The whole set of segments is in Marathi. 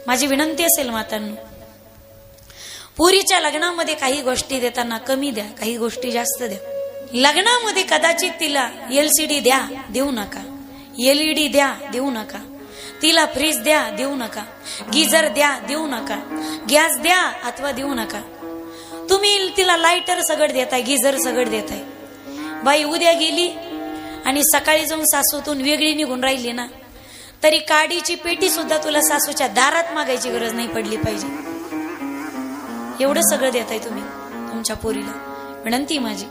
माझी विनंती असेल मातांनो, पुरीच्या लग्नामध्ये काही गोष्टी देताना कमी द्या, काही गोष्टी जास्त द्या. लग्नामध्ये कदाचित तिला LCD द्या, देऊ नका. LED द्या, देऊ नका. तिला फ्रीज द्या, देऊ नका. गीझर द्या, देऊ नका. गॅस द्या अथवा देऊ नका. तुम्ही तिला लाईटर सगळ देताय, गीझर सगळ देताय. बाई उद्या गेली आणि सकाळी जाऊन सासूतून वेगळी निघून राहिली ना, तरी काडीची पेटी सुद्धा तुला सासूच्या दारात मागायची गरज नाही पडली पाहिजे. एवढं सगळं देताय तुम्ही तुमच्या पोरीला. विनंती माझी,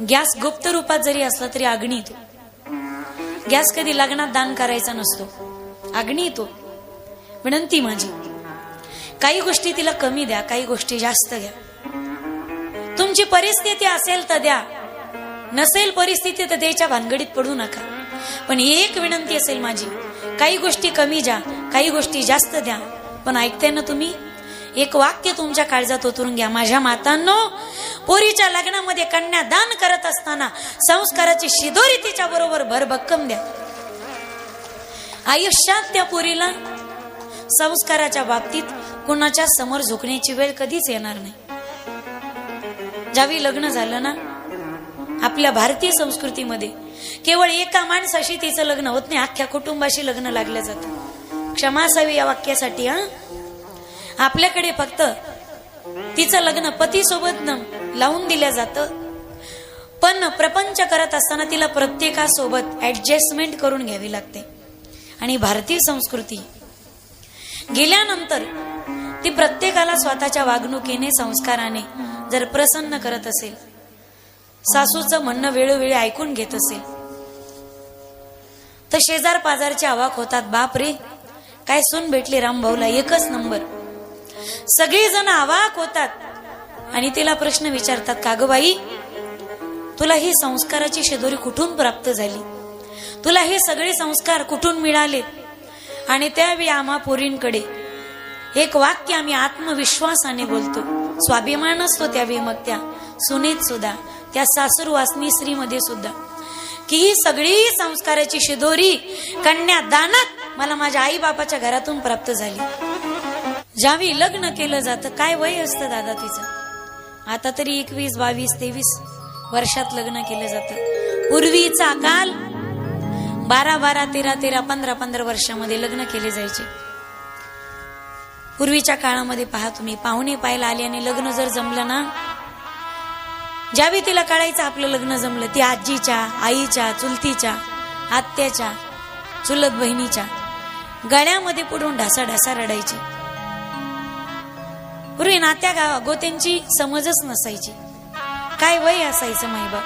गॅस गुप्त रूपात जरी असला तरी अग्नी तो. गॅस कधी लग्नात दान करायचा नसतो, अग्नी तो. विनंती माझी, काही गोष्टी तिला कमी द्या, काही गोष्टी जास्त घ्या. तुमची परिस्थिती असेल तर द्या, नसेल परिस्थिती तर द्यायच्या भानगडीत पडू नका. पण एक विनंती असेल माझी, काही गोष्टी कमी द्या, काही गोष्टी जास्त द्या. पण ऐकताय ना तुम्ही, एक वाक्य तुमच्या काळजात उतरून घ्या. माझ्या मातांनो, पोरीच्या लग्नामध्ये कन्यादान करत असताना संस्काराची शिदोरी तिच्या बरोबर भरभक्कम द्या. आयुष्यात त्या पोरीला संस्काराच्या बाबतीत कुणाच्या समोर झुकण्याची वेळ कधीच येणार नाही. ज्यावेळी लग्न झालं ना, आपल्या भारतीय संस्कृतीमध्ये केवळ एका माणसाशी तिचं लग्न होत नाही, अख्ख्या कुटुंबाशी लग्न लागलं जातं. क्षमा असावी या वाक्यासाठी. आपल्याकडे फक्त तिचं लग्न पतीसोबत लावून दिलं जातं, पण प्रपंच करत असताना तिला प्रत्येकासोबत ऍडजस्टमेंट करून घ्यावी लागते. आणि भारतीय संस्कृती गेल्यानंतर ती प्रत्येकाला स्वतःच्या वागणुकीने, संस्काराने जर प्रसन्न करत असेल, सासूचं म्हणणं वेळोवेळी ऐकून घेत असेल, तर शेजार पाजारचे अवाक होतात. बाप रे, काय सून भेटली रामभाऊला, एकच नंबर. सगळे जण अवाक होतात आणि तिला प्रश्न विचारतात, का ग बाई, तुला ही संस्काराची शिदोरी कुठून प्राप्त झाली? तुला हे सगळे संस्कार कुठून मिळाले? आणि त्यावेळी आम्हा पोरींकडे एक वाक्य आम्ही आत्मविश्वासाने बोलतो, स्वाभिमान असतो त्यावेळी मग त्या सुनेत सुद्धा, त्या सासूरवासनी स्त्रीमध्ये सुद्धा, की ही सगळी संस्काराची शिदोरी कन्यादानात मला माझ्या आई बापाच्या घरातून प्राप्त झाली. ज्यावेळी लग्न केलं जातं, काय वय असतं दादा तिचं? आता तरी 21, 22, 23 वर्षात लग्न केलं जातं. पूर्वीचा काल 12, 13, 15, 15 वर्षामध्ये लग्न केले जायचे. पूर्वीच्या काळामध्ये पहा तुम्ही, पाहुणे पाहायला आले आणि लग्न जर जमलं ना, ज्यावेळी तिला कळायचं आपलं लग्न जमलं, ती आजीच्या, आईच्या, चुलतीच्या, आत्याच्या, चुलत बहिणीच्या गळ्यामध्ये पडून ढासा रडायची. पूर्वी नात्या गोत्यांची समजच नसायची. काय वय असायचं माईबाप?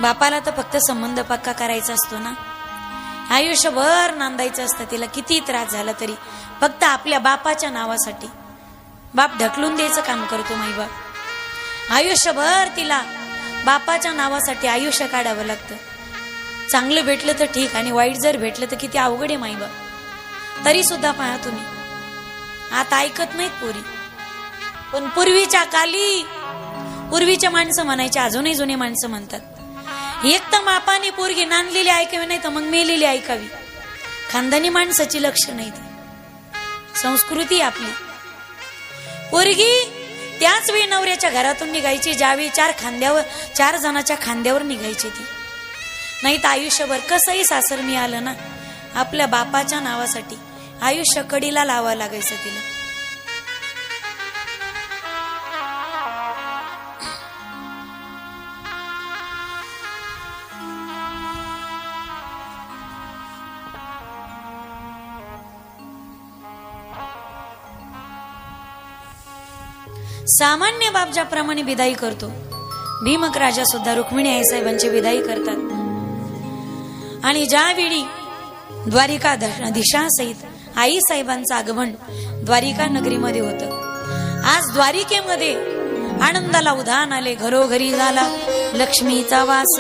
बापाला तर फक्त संबंध पक्का करायचा असतो ना, आयुष्यभर नांदायचं असतं तिला. किती त्रास झाला तरी फक्त आपल्या बापाच्या नावासाठी बाप ढकलून द्यायचं काम करतो माईबाप. आयुष्यभर तिला बापाच्या नावासाठी आयुष्य काढावं लागतं. चांगलं भेटलं तर ठीक, आणि वाईट जर भेटलं तर किती अवघड आहे माईबाप. तरी सुद्धा पहा तुम्ही, आता ऐकत नाहीत पोरी. पण पूर्वीच्या काली पूर्वीच्या माणसं म्हणायचे, अजूनही जुने माणसं म्हणतात, एक तर मापाने पोरगी नांदलेली ऐकावी, नाही तर मग मेलेली ऐकावी. खानदानी माणसाची लक्ष नाही ती. संस्कृती आपली. पोरगी त्याच वेळी नवऱ्याच्या घरातून निघायची ज्यावेळी 4 जणाच्या खांद्यावर निघायची ती. नाही तर आयुष्यभर कसंही सासर मिळालं ना, आपल्या बापाच्या नावासाठी आयुष्य कडीला लावावं लागायचं तिला. सामान्य बाप ज्याप्रमाणे विदाई करतो, भीमक राजा सुद्धा रुक्मिणी आईसाहेबांची विदाई करतात. आणि ज्यावेळी द्वारिका दिशासहित आई साहेबांचं आगमन द्वारिका नगरीमध्ये होतं, आज द्वारिकेमध्ये आनंदाला उधाण आले. घरोघरी झाला लक्ष्मीचा वास,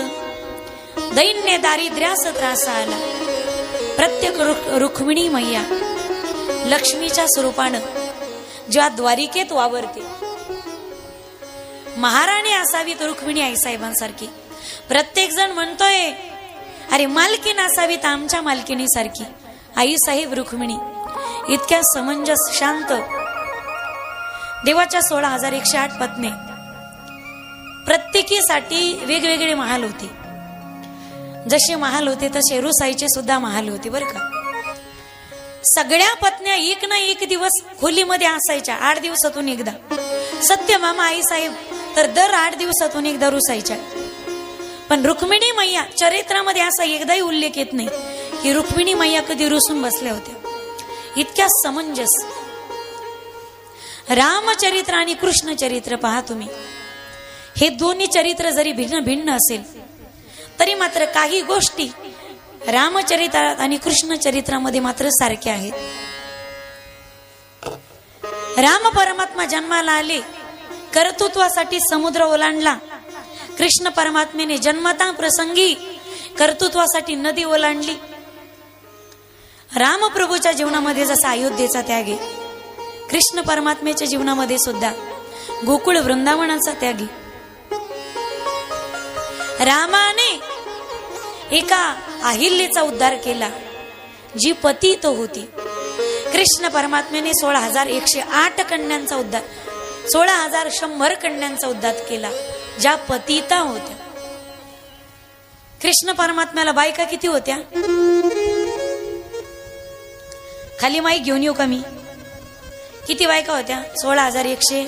दैन्य दारिद्र्यास त्रास आला. प्रत्येक रुक्मिणी मैया लक्ष्मीच्या स्वरूपानं ज्या द्वारिकेत वावरते, महाराणी असावीत रुक्मिणी आईसाहेबांसारखी. प्रत्येक जण म्हणतोय, अरे मालकीन असावीत आमच्या मालकीनी सारखी. आई साहेब रुक्मिणी इतक्या समंजस शांत. देवाच्या 16,108 पत्नी, प्रत्येकीसाठी वेगवेगळे महाल होते. जसे महाल होते तसे रुसाईचे सुद्धा महाल होते बरं का. सगळ्या पत्न्या एक ना एक दिवस खोलीमध्ये असायच्या, 8 दिवसातून एकदा. सत्यभामा आईसाहेब तर दर 8 दिवसातून एकदा रुसायच्या. पण रुक्मिणी मैया चरित्रामध्ये असा एकदाही उल्लेख येत नाही की रुक्मिणी मैया कधी रुसून बसल्या होत्या. इतक्या समंजस. रामचरित्र आणि कृष्ण चरित्र पहा तुम्ही, हे दोन्ही चरित्र जरी भिन्न भिन्न असेल तरी मात्र काही गोष्टी रामचरित्रात आणि कृष्ण चरित्रामध्ये मात्र सारख्या आहेत. राम परमात्मा जन्माला आले, कर्तृत्वासाठी समुद्र ओलांडला. कृष्ण परमात्म्याने जन्मता प्रसंगी कर्तृत्वासाठी नदी ओलांडली. रामप्रभूच्या जीवनामध्ये जसा अयोध्येचा त्याग आहे, कृष्ण परमात्म्याच्या जीवनामध्ये सुद्धा गोकुळ वृंदावनाचा त्याग आहे. रामाने एका अहिल्याचा उद्धार केला जी पतित होती. कृष्ण परमात्म्याने 16,108 कन्यांचा उद्धार, 16,100 कन्यांचा उद्धार केला ज्या पतिता होत्या. कृष्ण परमात्म्याला बायका किती होत्या? खाली माईक घेऊन येऊ का मी? किती बायका होत्या? 16,100.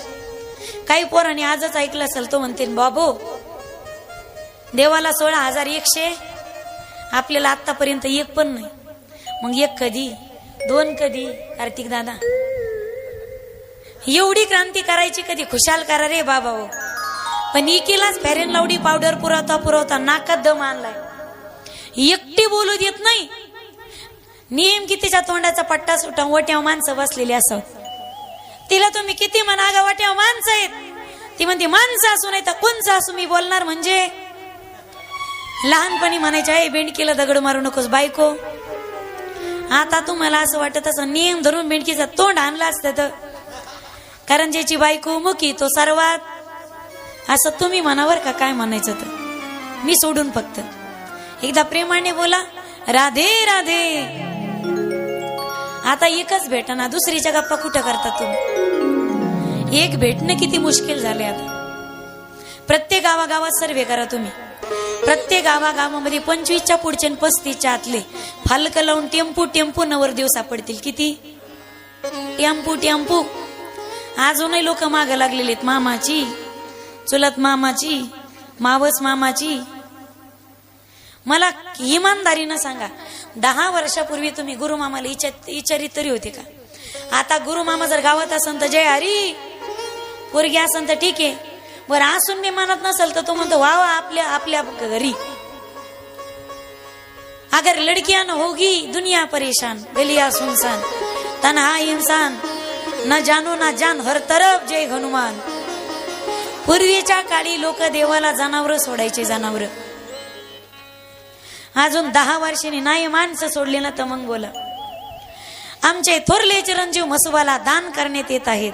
काही पोरांनी आजच ऐकलं असेल तो म्हणते, बाबो देवाला 16,100, आपल्याला आतापर्यंत एक पण नाही. मग एक कधी, दोन कधी? कार्तिक दादा एवढी क्रांती करायची कधी? खुशाल करा रे बाबा हो. पण इकेलाच फेरेन लावडी पावडर पुरवता नाकात दम आणलाय. एकटी बोलू देत नाही. नेमकी तिच्या तोंडाचा पट्टा सुटा, वट्याव माणसं बसलेली असत. तिला तुम्ही किती म्हणा गा वट्याव माणसं आहेत, ती म्हणते माणसं असू नाही तर कोणचं असू मी बोलणार. म्हणजे लहानपणी म्हणायचे आहे बेंडकीला दगड मारू नकोस बायको. आता तुम्हाला असं वाटत असं नियम धरून बेंडकीचा तोंड आणलं असतं तर, कारण ज्याची बायको मुकी तो सर्वात, असं तुम्ही म्हणावर का काय म्हणायचं तर मी सोडून फक्त एकदा प्रेमाने बोला राधे राधे. आता एकच भेटना, दुसरीच्या गप्पा कुठं करता तुम्ही? एक भेटणं किती मुश्किल झाले आता. प्रत्येक गावागावात सर्वे करा तुम्ही. प्रत्येक गावागावामध्ये 25च्या पुढचे 35च्या आतले फालक लावून टेम्पू नवरदेव सापडतील. किती टेम्पू. अजूनही लोक माग लागलेले आहेत. मामाची, चुलत मामाची, मावस मामाची. मला इमानदारीनं सांगा, 10 वर्षापूर्वी तुम्ही गुरुमामाला विचारित तरी होते का? आता गुरुमामा जर गावात असेल तर जय हरी, पोरगी असेल तर ठीक आहे, बरं असून मी मानत नसेल तर तो म्हणतो वा आपल्या घरी. अगर लड़कियां न होगी दुनिया परेशान, गलिया सुनसान, तन्हा इंसान, न जानो ना जान हर तरफ जय हनुमान. पूर्वीच्या काळी लोक देवाला जनावर सोडायचे, जनावर. अजून 10 वर्षांनी नाही माणसं सोडली ना तर मग बोला. आमचे थोरले चिरंजीव मसुबाला दान करण्यात येत आहेत.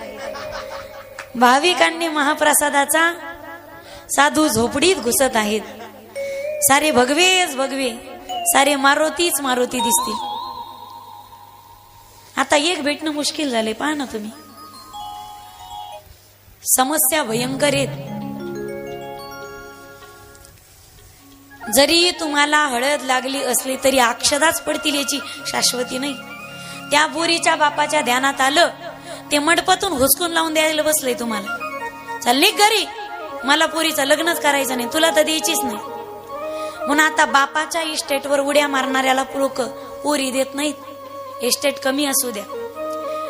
भाविकांनी महाप्रसादाचा साधू झोपडीत घुसत आहेत. सारे भगवेच भगवे, सारे मारुतीच मारुती दिसतील. आता एक भेटणं मुश्किल झाले. पहा ना तुम्ही, समस्या भयंकर आहेत. जरी तुम्हाला हळद लागली असली तरी अक्षदाच पडतील याची शाश्वती नाही. त्या बोरीच्या बापाच्या ध्यानात आलं, ते मंडपातून हुसकून लावून द्यायला बसलंय तुम्हाला. चल निघ घरी, मला पोरीचं लग्नच करायचं नाही, तुला तर द्यायचीच नाही. म्हणून आता बापाच्या इस्टेटवर उड्या मारणाऱ्याला लोक पोरी देत नाहीत. इस्टेट कमी असू द्या.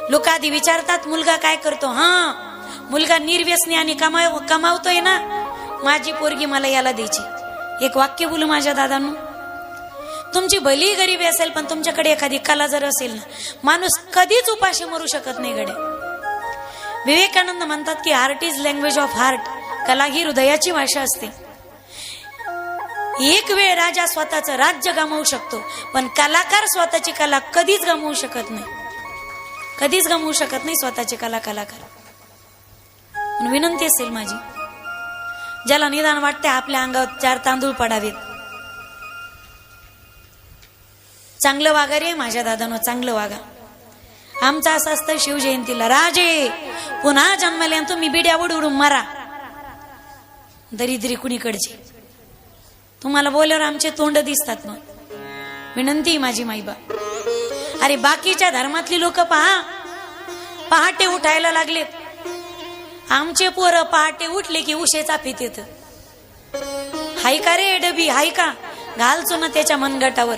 लोक आधी विचारतात मुलगा काय करतो. हा, मुलगा निर्व्यसनी आणि कमावतोय ना, माझी पोरगी मला याला द्यायची. एक वाक्य बोलू माझ्या दादांनो, तुमची भली गरिबी असेल पण तुमच्याकडे एखादी कला जर असेल ना, माणूस कधीच उपाशी मरू शकत नाही गडे. विवेकानंद म्हणतात की art is language of heart. कला ही हृदयाची भाषा असते. एक वेळ राजा स्वतःचं राज्य गमावू शकतो, पण कलाकार स्वतःची कला कधीच गमावू शकत नाही. कधीच गमावू शकत नाही स्वतःची कला कलाकार. विनंती असेल माझी, ज्याला निदान वाटते आपल्या अंगावर 4 तांदूळ पडावेत, चांगलं वागा रे माझ्या दादानो, चांगलं वागा. आमचं असं असतं शिवजयंतीला, राजे पुन्हा जन्माला तुम्ही बिड्या उडून मारा, दरिद्री कुणीकडचे. तुम्हाला बोलल्यावर आमचे तोंड दिसतात. मग विनंती माझी माईबा, अरे बाकीच्या धर्मातली लोक पहा, पहाटे उठायला लागलेत. आमचे पोरं पहाटे उठले की उशेचा पीत येत. हाय का रे डबी, हाय का, घालचो ना त्याच्या मनगटावर.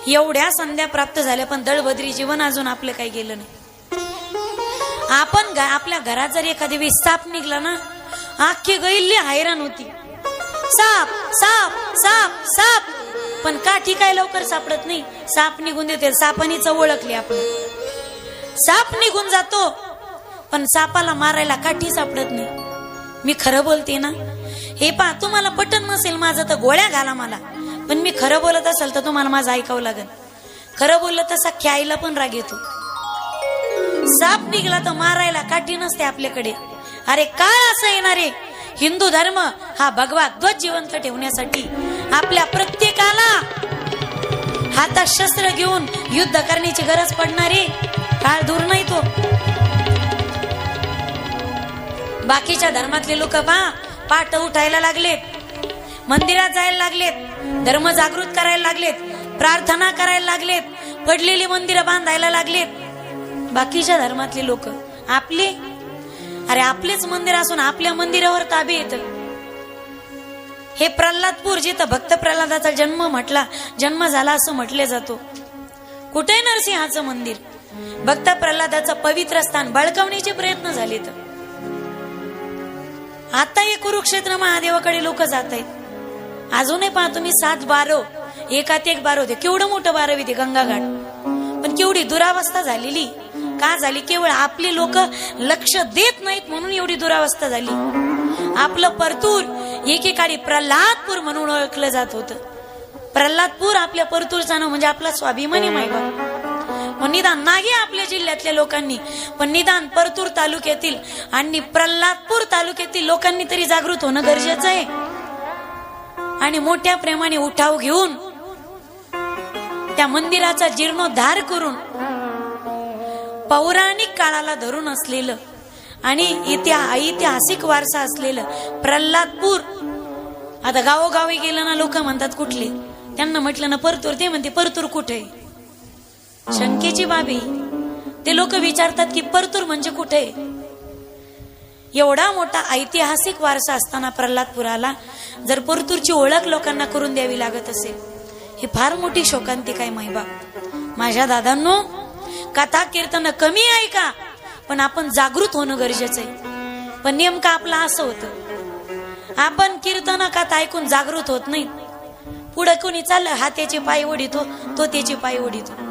एवढ्या संध्या प्राप्त झाल्या पण दळबद्री जीवन अजून आपलं काही गेलं नाही. आपण आपल्या घरात जर एखादी वेळी साप निघला ना, अख्खी गैल्ली हैराण होती. साप साप साप साप, पण काठी काय लवकर सापडत नाही. साप निघून देते, सापानीच ओळखली आपण. साप निघून जातो पण सापाला मारायला काठी सापडत नाही. मी खरं बोलते ना, हे पा, तुम्हाला पटन नसेल माझं तर गोळ्या घाला मला, पण मी खरं बोलत असेल तर तुम्हाला माझं ऐकावं लागेल. खरं बोललं तर सख्या आईला पण राग येतो. साप निघला तर मारायला काठी नसते आपल्याकडे. अरे काय असं येणारे, हिंदू धर्म हा भगवा ध्वज जिवंत ठेवण्यासाठी आपल्या प्रत्येकाला हातात शस्त्र घेऊन युद्ध करण्याची गरज पडणारी काळ दूर नाही तो. बाकीच्या धर्मातले लोक पहा, पाठ उठायला लागलेत, मंदिरात जायला लागलेत, धर्म जागृत करायला लागलेत, प्रार्थना करायला लागलेत, पडलेली मंदिरं बांधायला लागलेत. बाकीच्या धर्मातले लोक आपले, अरे आपलेच मंदिर असून आपल्या मंदिरावर ताबे येत. हे प्रल्हादपूर, जिथं भक्त प्रल्हादाचा जन्म झाला असं म्हटले जातो, कुठे नरसिंहाचं मंदिर, भक्त प्रल्हादाचं पवित्र स्थान बळकावण्याचे प्रयत्न झालेत. आता हे कुरुक्षेत्र महादेवाकडे लोक जात आहेत. अजूनही पहा तुम्ही 7 बारो, एकात एक बारो होते, केवढं मोठं बारवी ते गंगाघाट, पण केवढी दुरावस्था झालेली. का झाली? केवळ आपले लोक लक्ष देत नाहीत म्हणून एवढी दुरावस्था झाली. आपलं परतूर एकेकाळी प्रल्हादपूर म्हणून ओळखलं जात होतं. प्रल्हादपूर आपल्या परतूरचं नाव म्हणजे आपला स्वाभिमानी मायबाप. निदान नाही आपल्या जिल्ह्यातल्या लोकांनी, पण निदान परतूर तालुक्यातील आणि प्रल्हादपूर तालुक्यातील लोकांनी तरी जागृत होणं गरजेचं आहे. आणि मोठ्या प्रेमाने उठाव घेऊन त्या मंदिराचा जीर्णोद्धार करून पौराणिक काळाला धरून असलेलं आणि ऐतिहासिक वारसा असलेलं प्रल्हादपूर. आता गावोगावी गेलं ना, लोक म्हणतात कुठले, त्यांना म्हटलं ना परतूर, ते म्हणते परतूर कुठे. शंकेची बाबी, ते लोक विचारतात की परतूर म्हणजे कुठे. एवढा मोठा ऐतिहासिक वारसा असताना प्रल्हादपुराला जर परतूरची ओळख लोकांना करून द्यावी लागत असेल, ही फार मोठी शोकांतिका आहे मायबा. माझ्या दादांनो, कथा कीर्तन कमी आहे का, पण आपण जागृत होणं गरजेचं आहे. पण नेमकं आपलं असं होतं, आपण कीर्तन कथा ऐकून जागृत होत नाही. पुढे कोणी चाललं, हा त्याचे पाय ओढितो, तो त्याचे पाय ओढितो.